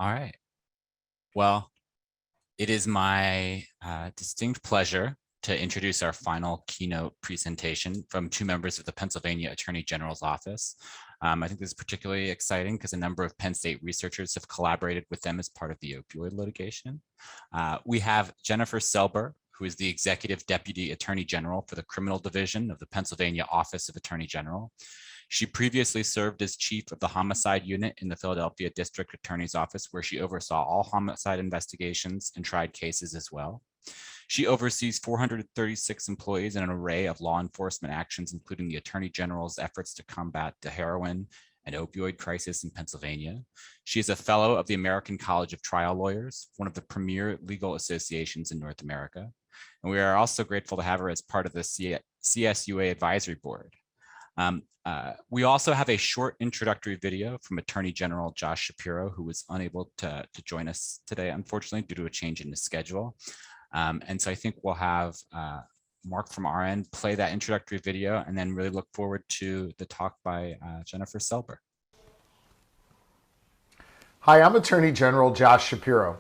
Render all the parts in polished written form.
All right. Well, it is my distinct pleasure to introduce our final keynote presentation from two members of the Pennsylvania Attorney General's office. I think this is particularly exciting because a number of Penn State researchers have collaborated with them as part of the opioid litigation. We have Jennifer Selber, who is the Executive Deputy Attorney General for the Criminal Division of the Pennsylvania Office of Attorney General. She previously served as chief of the homicide unit in the Philadelphia District Attorney's Office, where she oversaw all homicide investigations and tried cases as well. She oversees 436 employees in an array of law enforcement actions, including the Attorney General's efforts to combat the heroin and opioid crisis in Pennsylvania. She is a fellow of the American College of Trial Lawyers, one of the premier legal associations in North America. And we are also grateful to have her as part of the CSUA advisory board. We also have a short introductory video from Attorney General Josh Shapiro, who was unable to join us today, unfortunately, due to a change in his schedule. And so I think we'll have Mark from our end play that introductory video and then really look forward to the talk by Jennifer Selber. Hi, I'm Attorney General Josh Shapiro.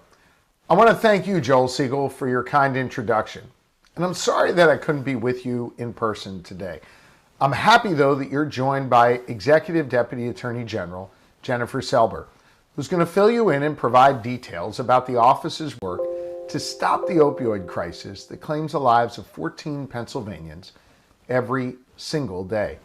I want to thank you, Joel Segel, for your kind introduction. And I'm sorry that I couldn't be with you in person today. I'm happy, though, that you're joined by Executive Deputy Attorney General Jennifer Selber, who's going to fill you in and provide details about the office's work to stop the opioid crisis that claims the lives of 14 Pennsylvanians every single day.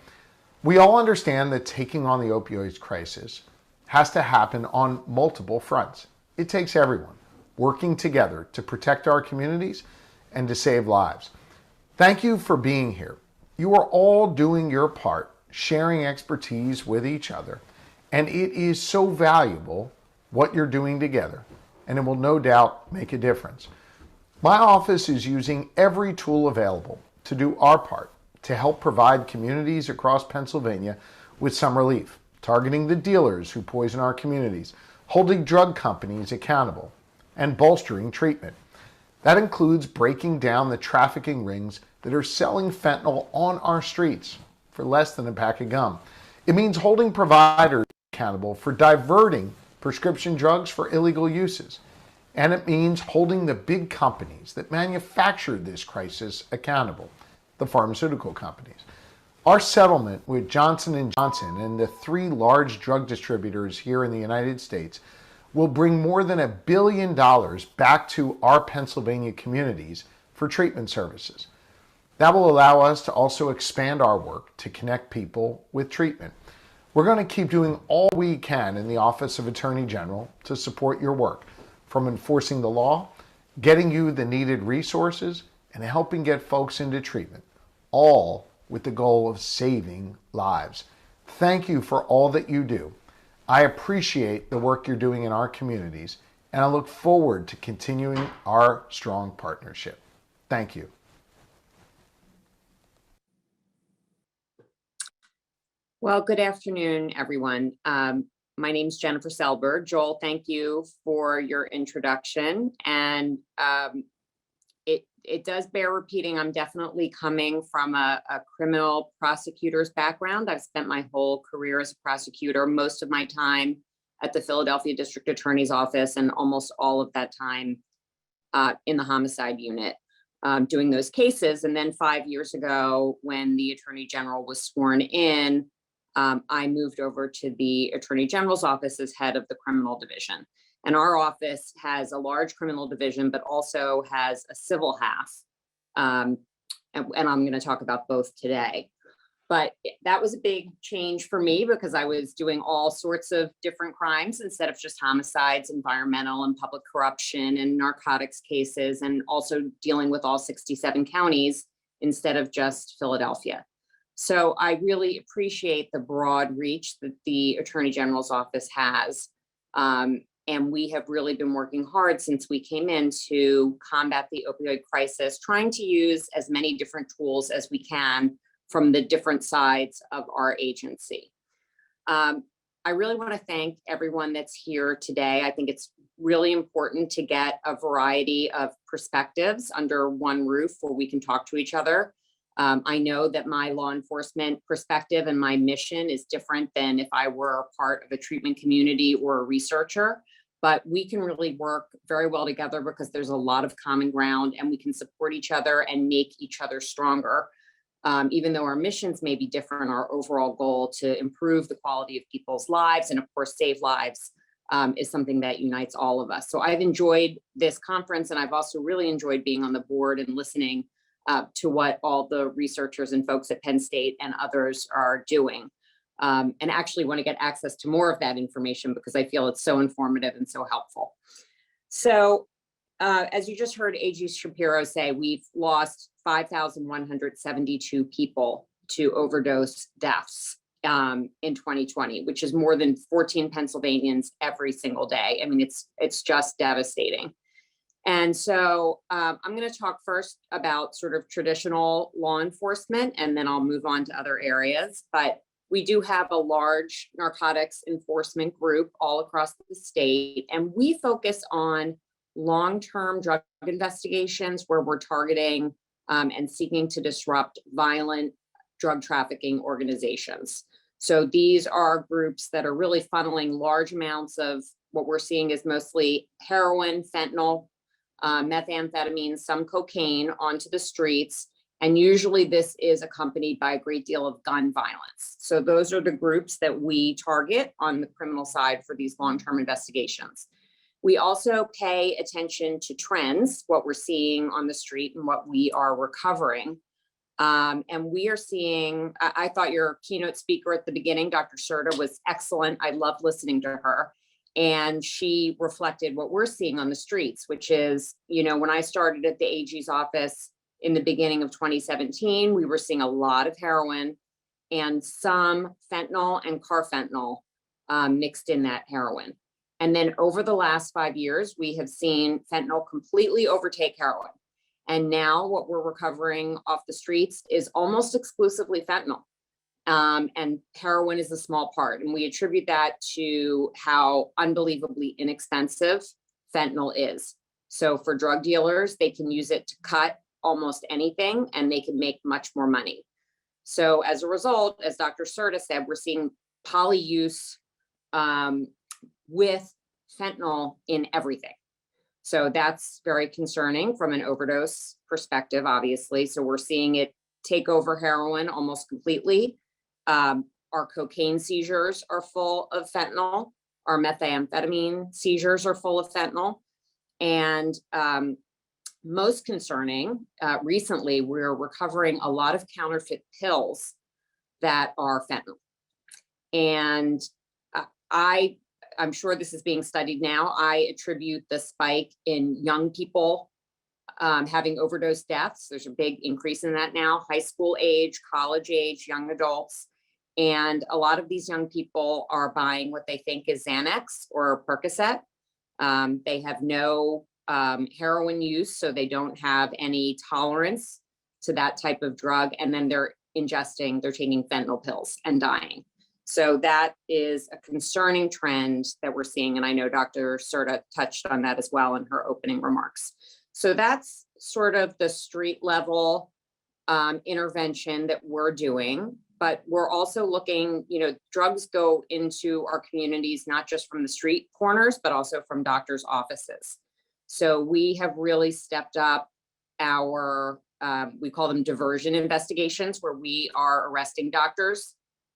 We all understand that taking on the opioids crisis has to happen on multiple fronts. It takes everyone working together to protect our communities and to save lives. Thank you for being here. You are all doing your part, sharing expertise with each other, and it is so valuable what you're doing together, and it will no doubt make a difference. My office is using every tool available to do our part to help provide communities across Pennsylvania with some relief, targeting the dealers who poison our communities, holding drug companies accountable, and bolstering treatment. That includes breaking down the trafficking rings that are selling fentanyl on our streets for less than a pack of gum. It means holding providers accountable for diverting prescription drugs for illegal uses. And it means holding the big companies that manufactured this crisis accountable, the pharmaceutical companies. Our settlement with Johnson & Johnson and the 3 large drug distributors here in the United States will bring more than $1 billion back to our Pennsylvania communities for treatment services. That will allow us to also expand our work to connect people with treatment. We're going to keep doing all we can in the Office of Attorney General to support your work, from enforcing the law, getting you the needed resources, and helping get folks into treatment, all with the goal of saving lives. Thank you for all that you do. I appreciate the work you're doing in our communities, and I look forward to continuing our strong partnership. Thank you. Well, good afternoon, everyone. My name is Jennifer Selber. Joel, thank you for your introduction. And it does bear repeating, I'm definitely coming from a criminal prosecutor's background. I've spent my whole career as a prosecutor, most of my time at the Philadelphia District Attorney's Office, and almost all of that time in the homicide unit, doing those cases. And then 5 years ago, when the Attorney General was sworn in, I moved over to the Attorney General's office as head of the criminal division. And our office has a large criminal division, but also has a civil half. And I'm going to talk about both today. But that was a big change for me because I was doing all sorts of different crimes instead of just homicides, environmental and public corruption and narcotics cases, and also dealing with all 67 counties instead of just Philadelphia. So I really appreciate the broad reach that the Attorney General's office has. And we have really been working hard since we came in to combat the opioid crisis, trying to use as many different tools as we can from the different sides of our agency. I really want to thank everyone that's here today. I think it's really important to get a variety of perspectives under one roof where we can talk to each other. I know that my law enforcement perspective and my mission is different than if I were a part of a treatment community or a researcher, but we can really work very well together because there's a lot of common ground and we can support each other and make each other stronger. Even though our missions may be different, our overall goal to improve the quality of people's lives and of course save lives is something that unites all of us. So I've enjoyed this conference, and I've also really enjoyed being on the board and listening to what all the researchers and folks at Penn State and others are doing. And actually want to get access to more of that information because I feel it's so informative and so helpful. So as you just heard AG Shapiro say, we've lost 5,172 people to overdose deaths in 2020, which is more than 14 Pennsylvanians every single day. I mean, it's just devastating. And so I'm going to talk first about sort of traditional law enforcement, and then I'll move on to other areas. But we do have a large narcotics enforcement group all across the state, and we focus on long-term drug investigations where we're targeting and seeking to disrupt violent drug trafficking organizations. So these are groups that are really funneling large amounts of what we're seeing is mostly heroin, fentanyl, methamphetamine, some cocaine onto the streets. And usually this is accompanied by a great deal of gun violence. So those are the groups that we target on the criminal side for these long-term investigations. We also pay attention to trends, what we're seeing on the street and what we are recovering. And we are seeing, I thought your keynote speaker at the beginning, Dr. Serta, was excellent. I loved listening to her. And she reflected what we're seeing on the streets, which is, you know, when I started at the AG's office in the beginning of 2017, we were seeing a lot of heroin and some fentanyl and carfentanil mixed in that heroin. And then over the last 5 years, we have seen fentanyl completely overtake heroin. And now what we're recovering off the streets is almost exclusively fentanyl. And heroin is a small part. And we attribute that to how unbelievably inexpensive fentanyl is. So for drug dealers, they can use it to cut almost anything and they can make much more money. So as a result, as Dr. Serta said, we're seeing polyuse with fentanyl in everything. So that's very concerning from an overdose perspective, obviously. So we're seeing it take over heroin almost completely. Our cocaine seizures are full of fentanyl. Our methamphetamine seizures are full of fentanyl. And most concerning, recently, we're recovering a lot of counterfeit pills that are fentanyl. And I'm sure this is being studied now. I attribute the spike in young people having overdose deaths. There's a big increase in that now, high school age, college age, young adults. And a lot of these young people are buying what they think is Xanax or Percocet. They have no heroin use, so they don't have any tolerance to that type of drug. And then they're taking fentanyl pills and dying. So that is a concerning trend that we're seeing. And I know Dr. Serta touched on that as well in her opening remarks. So that's sort of the street level intervention that we're doing. But we're also looking, you know, drugs go into our communities, not just from the street corners, but also from doctors' offices. So we have really stepped up our, we call them diversion investigations, where we are arresting doctors,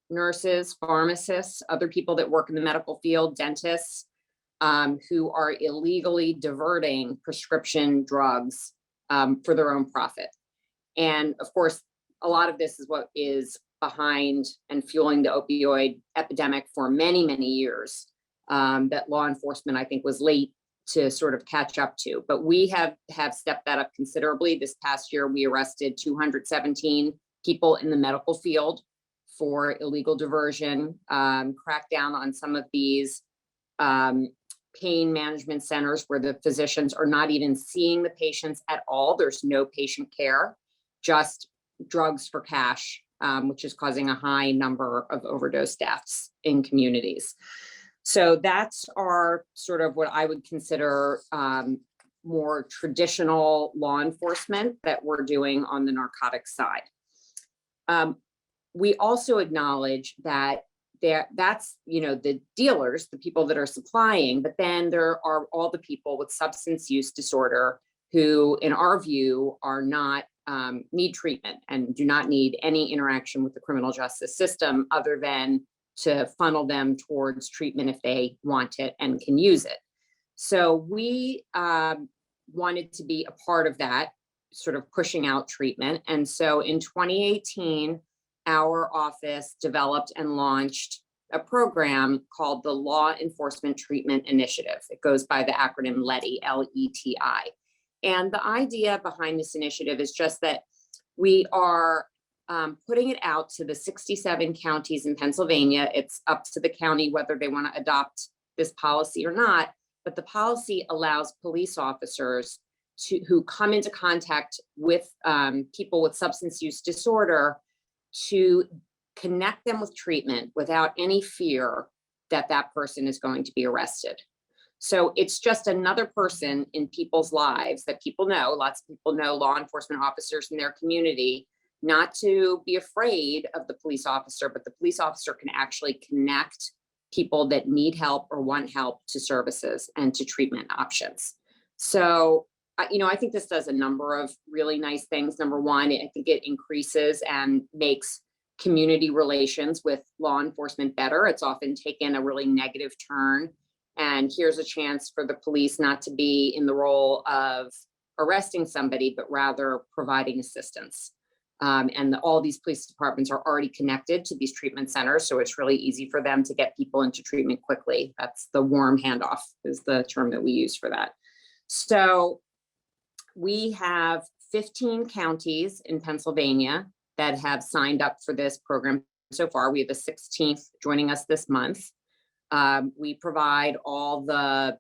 nurses, pharmacists, other people that work in the medical field, dentists, who are illegally diverting prescription drugs for their own profit. And of course, a lot of this is what is behind and fueling the opioid epidemic for many, many years that law enforcement, I think, was late to sort of catch up to. But we have stepped that up considerably. This past year, we arrested 217 people in the medical field for illegal diversion, cracked down on some of these pain management centers where the physicians are not even seeing the patients at all. There's no patient care, just drugs for cash, which is causing a high number of overdose deaths in communities. So that's our sort of what I would consider more traditional law enforcement that we're doing on the narcotics side. We also acknowledge that that's, the dealers, the people that are supplying, but then there are all the people with substance use disorder who, in our view, are not, need treatment and do not need any interaction with the criminal justice system other than to funnel them towards treatment if they want it and can use it. So we wanted to be a part of that, sort of pushing out treatment. And so in 2018, our office developed and launched a program called the Law Enforcement Treatment Initiative. It goes by the acronym LETI, L-E-T-I. And the idea behind this initiative is just that we are putting it out to the 67 counties in Pennsylvania. It's up to the county whether they want to adopt this policy or not, but the policy allows police officers who come into contact with people with substance use disorder to connect them with treatment without any fear that that person is going to be arrested. So it's just another person in people's lives that people know. Lots of people know law enforcement officers in their community, not to be afraid of the police officer, but the police officer can actually connect people that need help or want help to services and to treatment options. So I think this does a number of really nice things. Number one, I think it increases and makes community relations with law enforcement better. It's often taken a really negative turn. And here's a chance for the police not to be in the role of arresting somebody, but rather providing assistance. And all these police departments are already connected to these treatment centers. So it's really easy for them to get people into treatment quickly. That's the warm handoff is the term that we use for that. So we have 15 counties in Pennsylvania that have signed up for this program so far. We have the 16th joining us this month. We provide all the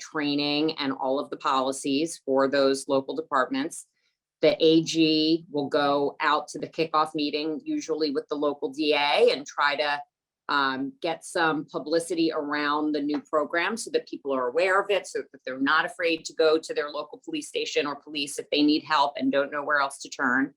training and all of the policies for those local departments. The AG will go out to the kickoff meeting, usually with the local DA, and try to get some publicity around the new program so that people are aware of it, so that they're not afraid to go to their local police station or police if they need help and don't know where else to turn.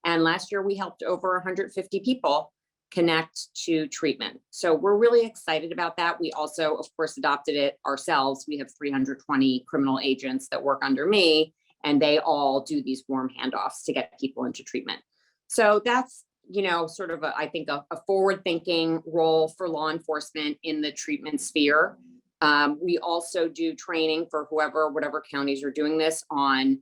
And last year we helped over 150 people connect to treatment. So we're really excited about that. We also, of course, adopted it ourselves. We have 320 criminal agents that work under me, and they all do these warm handoffs to get people into treatment. So that's, sort of I think a forward-thinking role for law enforcement in the treatment sphere. We also do training for whatever counties are doing this on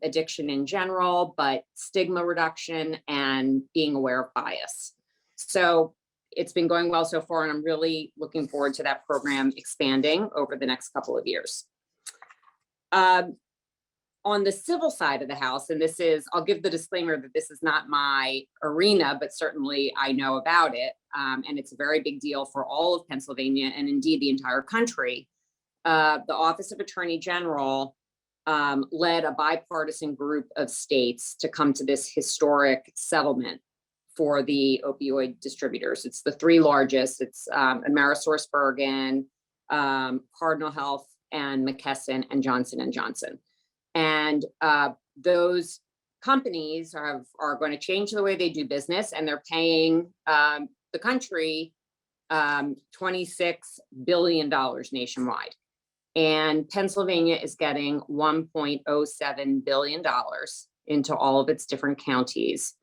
addiction in general, but stigma reduction and being aware of bias. So it's been going well so far, and I'm really looking forward to that program expanding over the next couple of years. On the civil side of the house, and I'll give the disclaimer that this is not my arena, but certainly I know about it. And it's a very big deal for all of Pennsylvania and indeed the entire country. The Office of Attorney General led a bipartisan group of states to come to this historic settlement for the opioid distributors. It's the three largest. It's AmerisourceBergen, Cardinal Health, and McKesson, and Johnson & Johnson. And those companies are going to change the way they do business, and they're paying the country $26 billion nationwide. And Pennsylvania is getting $1.07 billion into all of its different counties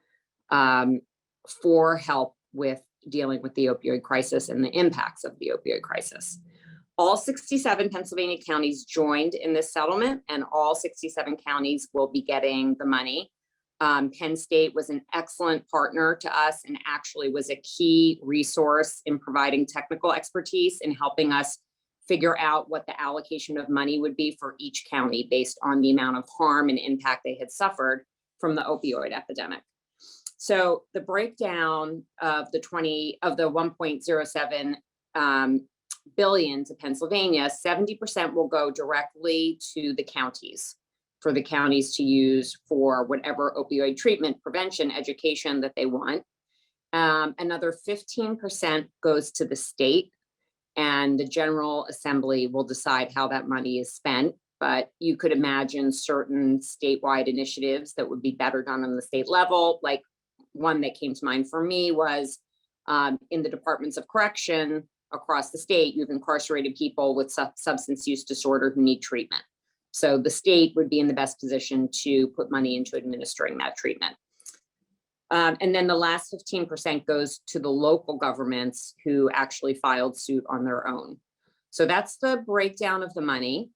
for help with dealing with the opioid crisis and the impacts of the opioid crisis. All 67 Pennsylvania counties joined in this settlement, and all 67 counties will be getting the money. Penn State was an excellent partner to us and actually was a key resource in providing technical expertise in helping us figure out what the allocation of money would be for each county based on the amount of harm and impact they had suffered from the opioid epidemic. So the breakdown of the 1.07 billion to Pennsylvania, 70% will go directly to the counties, for the counties to use for whatever opioid treatment, prevention, education that they want. Another 15% goes to the state, and the General Assembly will decide how that money is spent. But you could imagine certain statewide initiatives that would be better done on the state level. Like one that came to mind for me was In the departments of correction across the state, you have incarcerated people with substance use disorder who need treatment. So the state would be in the best position to put money into administering that treatment. And then the last 15% goes to the local governments who actually filed suit on their own. So that's the breakdown of the money.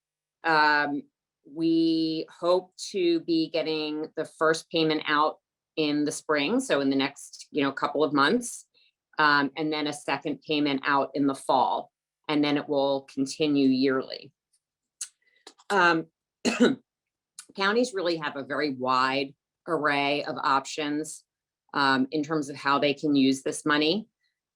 We hope to be getting the first payment out in the spring, so in the next couple of months, and then a second payment out in the fall, and then it will continue yearly. Counties really have a very wide array of options in terms of how they can use this money.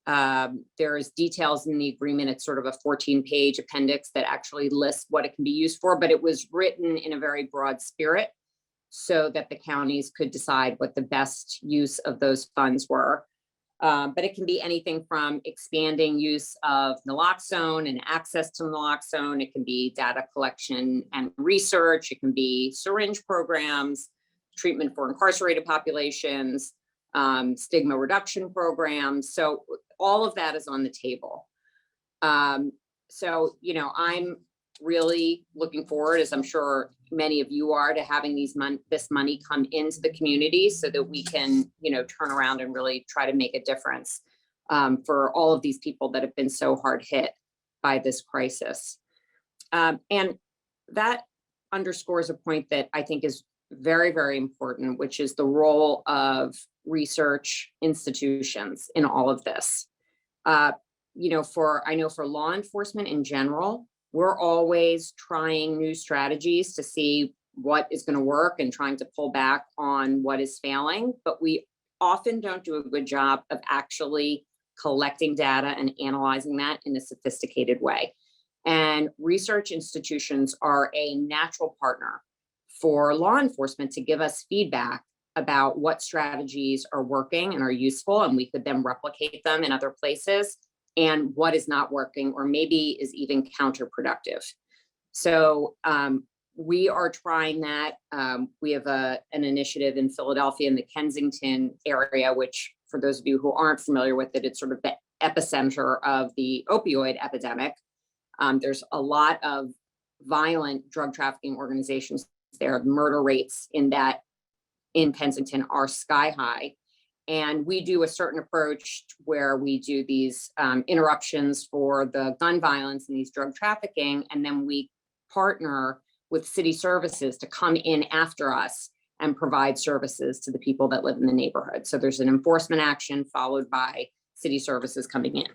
There's details in the agreement. It's sort of a 14-page appendix that actually lists what it can be used for, but it was written in a very broad spirit so that the counties could decide what the best use of those funds were. But it can be anything from expanding use of naloxone and access to naloxone. It can be data collection and research. It can be syringe programs, treatment for incarcerated populations, stigma reduction programs. So all of that is on the table. So, I'm really looking forward, as I'm sure many of you are, to having this money come into the community so that we can, turn around and really try to make a difference for all of these people that have been so hard hit by this crisis. And that underscores a point that I think is very, very important, which is the role of research institutions in all of this. I know for law enforcement in general, we're always trying new strategies to see what is going to work and trying to pull back on what is failing, but we often don't do a good job of actually collecting data and analyzing that in a sophisticated way. And research institutions are a natural partner for law enforcement to give us feedback about what strategies are working and are useful, and we could then replicate them in other places, and what is not working or maybe is even counterproductive. So we are trying that. We have an initiative in Philadelphia in the Kensington area, which for those of you who aren't familiar with it, it's sort of the epicenter of the opioid epidemic. There's a lot of violent drug trafficking organizations there. Murder rates in Kensington are sky high. And we do a certain approach where we do these interruptions for the gun violence and these drug trafficking, and then we partner with city services to come in after us and provide services to the people that live in the neighborhood. So there's an enforcement action followed by city services coming in.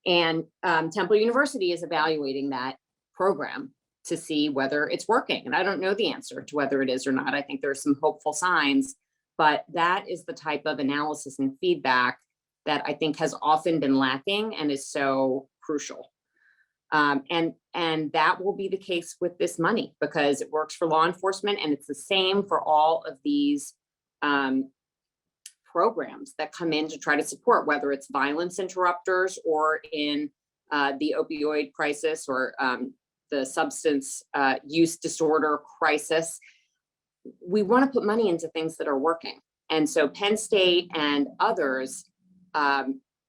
And Temple University is evaluating that program to see whether it's working. And I don't know the answer to whether it is or not. I think there's some hopeful signs, but that is the type of analysis and feedback that I think has often been lacking and is so crucial. And that will be the case with this money because it works for law enforcement, and it's the same for all of these programs that come in to try to support, whether it's violence interrupters or in the opioid crisis or the substance use disorder crisis. We want to put money into things that are working. And so Penn State and others,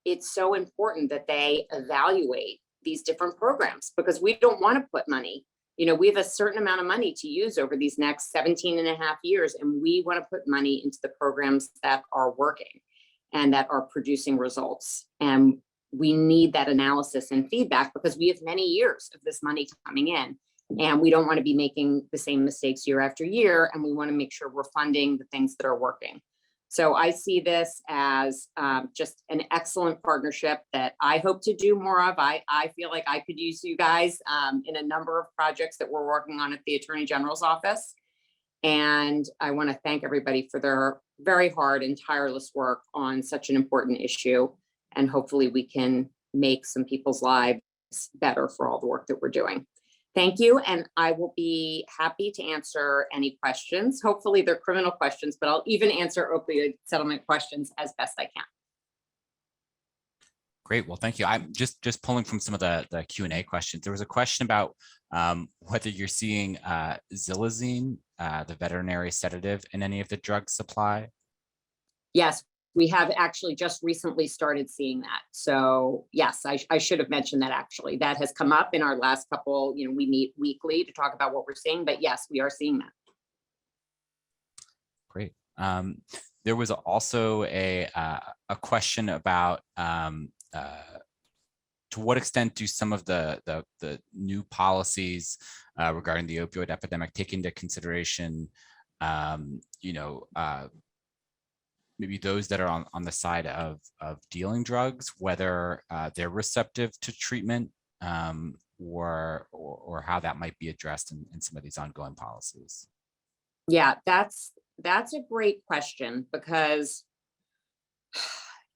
it's so important that they evaluate these different programs because we don't want to put money. We have a certain amount of money to use over these next 17 and a half years, and we want to put money into the programs that are working and that are producing results. And we need that analysis and feedback because we have many years of this money coming in, and we don't want to be making the same mistakes year after year, and we want to make sure we're funding the things that are working. So I see this as just an excellent partnership that I hope to do more of. I feel like I could use you guys in a number of projects that we're working on at the Attorney General's office. And I want to thank everybody for their very hard and tireless work on such an important issue. And hopefully we can make some people's lives better for all the work that we're doing. Thank you. And I will be happy to answer any questions. Hopefully they're criminal questions, but I'll even answer opioid settlement questions as best I can. Great. Well, thank you. I'm just pulling from some of the Q&A questions. There was a question about whether you're seeing xylazine, the veterinary sedative, in any of the drug supply. Yes, we have actually just recently started seeing that. So yes, I should have mentioned that actually. That has come up in our last couple, we meet weekly to talk about what we're seeing, but yes, we are seeing that. Great. There was also a question about to what extent do some of the new policies regarding the opioid epidemic take into consideration, maybe those that are on the side of dealing drugs, whether they're receptive to treatment, or how that might be addressed in some of these ongoing policies? Yeah, that's a great question because,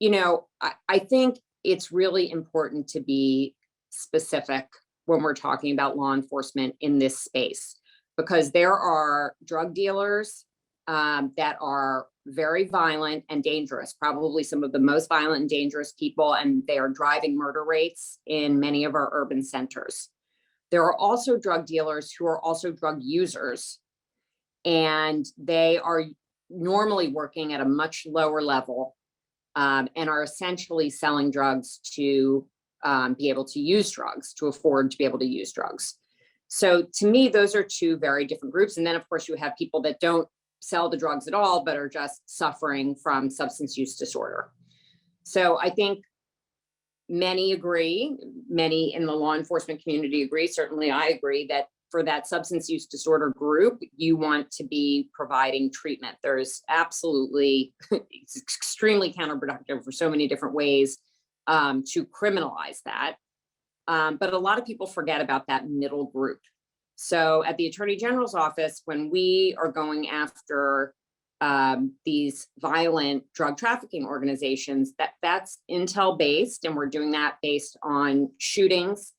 I think it's really important to be specific when we're talking about law enforcement in this space, because there are drug dealers that are very violent and dangerous, probably some of the most violent and dangerous people, and they are driving murder rates in many of our urban centers. There are also drug dealers who are also drug users, and they are normally working at a much lower level and are essentially selling drugs to be able to use drugs, to afford to be able to use drugs. So to me, those are two very different groups. And then of course you have people that don't sell the drugs at all, but are just suffering from substance use disorder. So I think many agree, many in the law enforcement community agree, certainly I agree, that for that substance use disorder group, you want to be providing treatment. There's absolutely, it's extremely counterproductive for so many different ways to criminalize that. But a lot of people forget about that middle group. So at the Attorney General's office, when we are going after these violent drug trafficking organizations, that's intel based, and we're doing that based on shootings,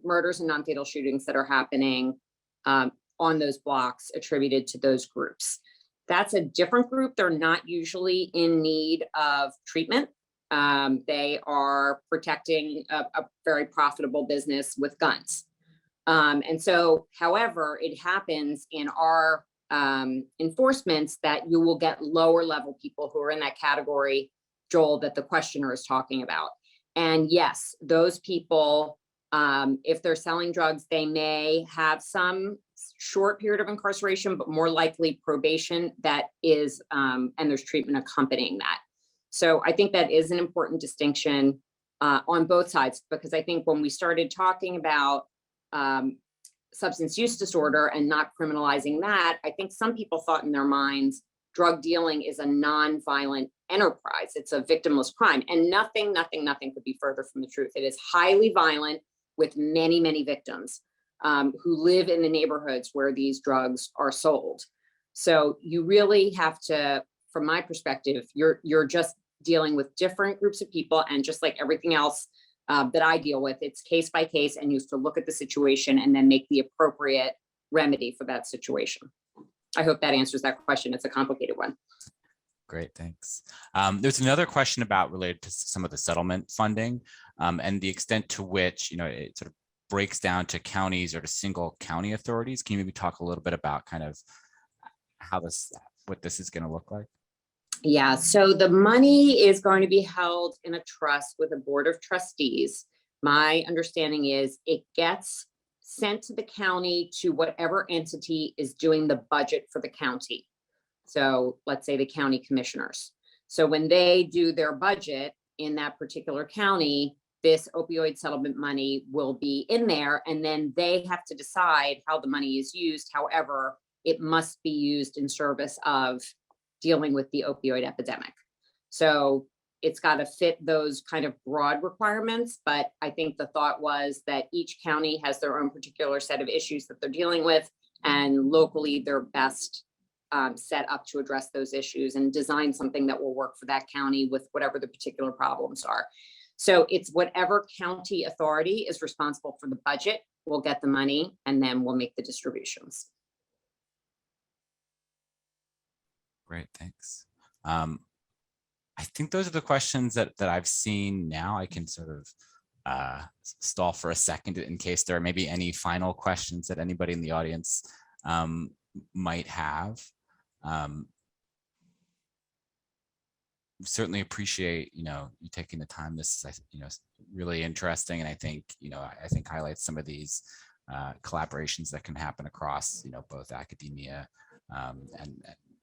murders and non-fatal shootings that are happening on those blocks attributed to those groups. That's a different group. They're not usually in need of treatment. They are protecting a very profitable business with guns. And so, however, it happens in our enforcements that you will get lower level people who are in that category, Joel, that the questioner is talking about. And yes, those people, if they're selling drugs, they may have some short period of incarceration, but more likely probation that is, and there's treatment accompanying that. So I think that is an important distinction on both sides, because I think when we started talking about substance use disorder and not criminalizing that, I think some people thought in their minds, drug dealing is a non-violent enterprise. It's a victimless crime, and nothing could be further from the truth. It is highly violent with many, many victims who live in the neighborhoods where these drugs are sold. So you really have to, from my perspective, you're just dealing with different groups of people, and just like everything else that I deal with, it's case by case, and you have to look at the situation and then make the appropriate remedy for that situation. I hope that answers that question. It's a complicated one. Great, thanks. There's another question related to some of the settlement funding and the extent to which, it sort of breaks down to counties or to single county authorities. Can you maybe talk a little bit about kind of what this is going to look like? Yeah, so the money is going to be held in a trust with a board of trustees. My understanding is it gets sent to the county, to whatever entity is doing the budget for the county. So let's say the county commissioners. So when they do their budget in that particular county, this opioid settlement money will be in there, and then they have to decide how the money is used. However, it must be used in service of dealing with the opioid epidemic. So it's got to fit those kind of broad requirements. But I think the thought was that each county has their own particular set of issues that they're dealing with, and locally they're best set up to address those issues and design something that will work for that county with whatever the particular problems are. So it's whatever county authority is responsible for the budget will get the money, and then we'll make the distributions. Great, thanks. I think those are the questions that I've seen now. I can sort of stall for a second in case there are maybe any final questions that anybody in the audience might have. certainly appreciate, you taking the time. This is, really interesting. And I think, I think highlights some of these collaborations that can happen across, both academia and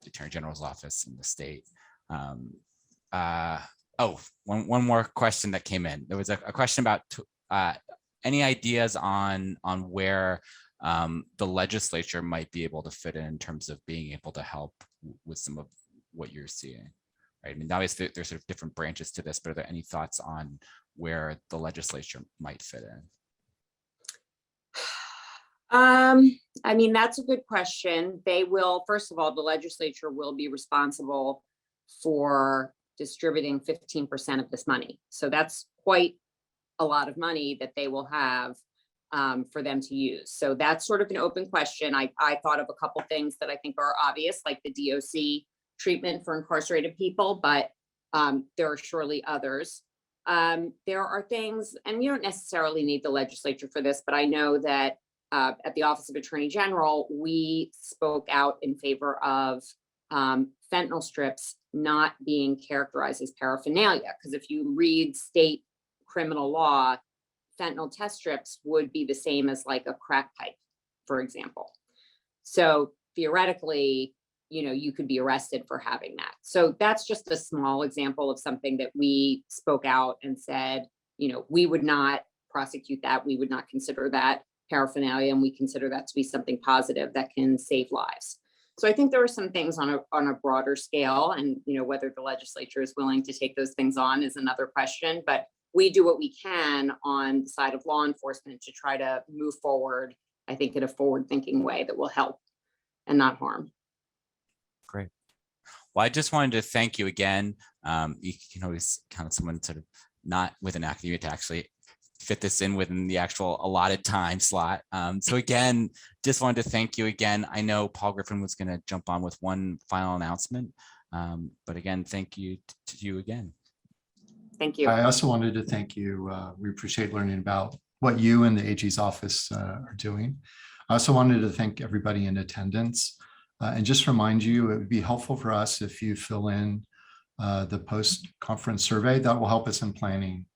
the Attorney General's office and the state. One more question that came in. There was a question about any ideas on where the legislature might be able to fit in terms of being able to help with some of what you're seeing, right? I mean, obviously there's sort of different branches to this, but are there any thoughts on where the legislature might fit in? I mean, that's a good question. They will, first of all, the legislature will be responsible for distributing 15% of this money. So that's quite a lot of money that they will have for them to use. So that's sort of an open question. I thought of a couple things that I think are obvious, like the DOC treatment for incarcerated people, but there are surely others. There are things, and you don't necessarily need the legislature for this, but I know that at the Office of Attorney General, we spoke out in favor of fentanyl strips not being characterized as paraphernalia. Because if you read state criminal law, fentanyl test strips would be the same as like a crack pipe, for example. So theoretically, you could be arrested for having that. So that's just a small example of something that we spoke out and said, we would not prosecute that. We would not consider that paraphernalia, and we consider that to be something positive that can save lives. So I think there are some things on a broader scale, and whether the legislature is willing to take those things on is another question. But we do what we can on the side of law enforcement to try to move forward, I think, in a forward-thinking way that will help and not harm. Great. Well, I just wanted to thank you again. You can always count on someone sort of not with an academia to actually fit this in within the actual allotted time slot. So again, just wanted to thank you again. I know Paul Griffin was going to jump on with one final announcement, but again, thank you to you again. Thank you. I also wanted to thank you. We appreciate learning about what you and the AG's office are doing. I also wanted to thank everybody in attendance and just remind you, it would be helpful for us if you fill in the post-conference survey. That will help us in planning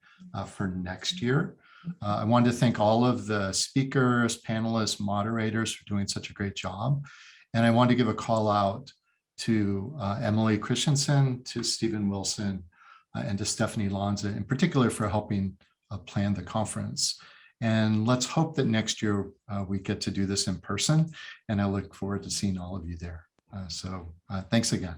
for next year. I wanted to thank all of the speakers, panelists, moderators for doing such a great job. And I want to give a call out to Emily Christensen, to Stephen Wilson, and to Stephanie Lanza in particular for helping plan the conference. And let's hope that next year we get to do this in person. And I look forward to seeing all of you there. So thanks again.